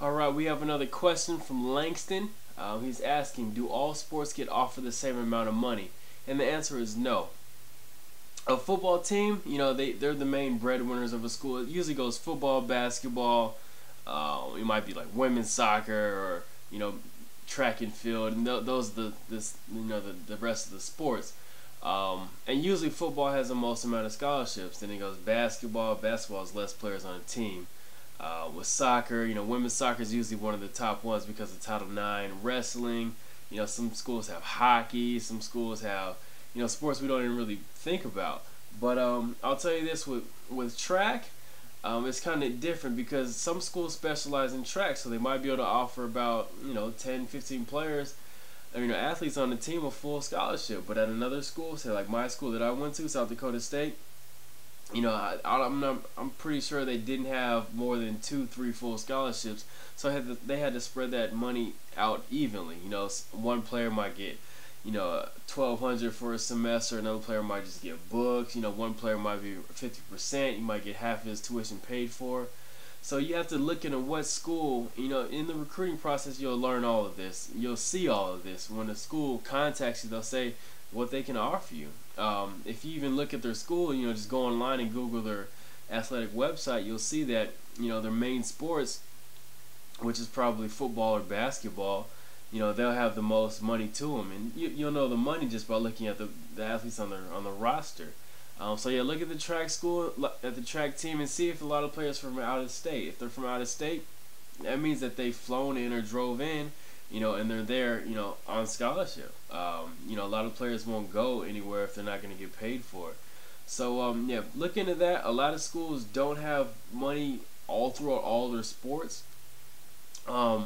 Alright, we have another question from Langston. He's asking, do all sports get offered the same amount of money? And the answer is no. A football team, they're the main breadwinners of a school. It usually goes football, basketball, it might be like women's soccer or, track and field, and those are the rest of the sports. And usually football has the most amount of scholarships. Then it goes basketball. Basketball has less players on a team. With soccer, women's soccer is usually one of the top ones because of Title IX. Wrestling, some schools have hockey. Some schools have, sports we don't even really think about. But I'll tell you this, with track, it's kind of different because some schools specialize in track, so they might be able to offer about 10, 15 players, athletes on the team a full scholarship. But at another school, say like my school that I went to, South Dakota State, I'm pretty sure they didn't have more than 2, 3 full scholarships, so they had to spread that money out evenly. One player might get $1,200 for a semester. Another player might just get books. One player might be 50%. You might get half of his tuition paid for. So you have to look into what school. In the recruiting process, you'll learn all of this. You'll see all of this. When the school contacts you, they'll say what they can offer you. If you even look at their school, just go online and Google their athletic website, you'll see that their main sports, which is probably football or basketball, they'll have the most money to them, and you'll know the money just by looking at the athletes on the roster. So yeah, look at the track school, at the track team, and see if a lot of players from out of state. If they're from out of state, that means that they've flown in or drove in, and they're there, on scholarship. A lot of players won't go anywhere if they're not going to get paid for it. So yeah, look into that. A lot of schools don't have money all throughout all their sports. A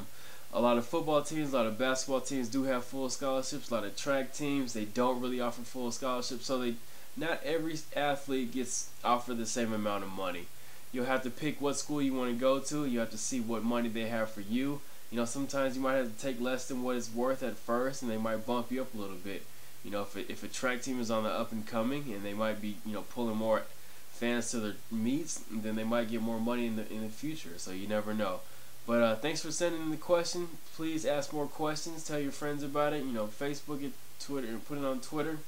lot of football teams, a lot of basketball teams do have full scholarships. A lot of track teams, they don't really offer full scholarships. So not every athlete gets offered the same amount of money. You'll have to pick what school you want to go to. You have to see what money they have for you. Sometimes you might have to take less than what it's worth at first, and they might bump you up a little bit. If a track team is on the up and coming, and they might be, pulling more fans to their meets, then they might get more money in the future. So you never know. But thanks for sending in the question. Please ask more questions. Tell your friends about it. Facebook it, Twitter, and put it on Twitter.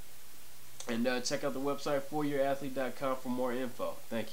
And check out the website 4yearathlete.com for more info. Thank you.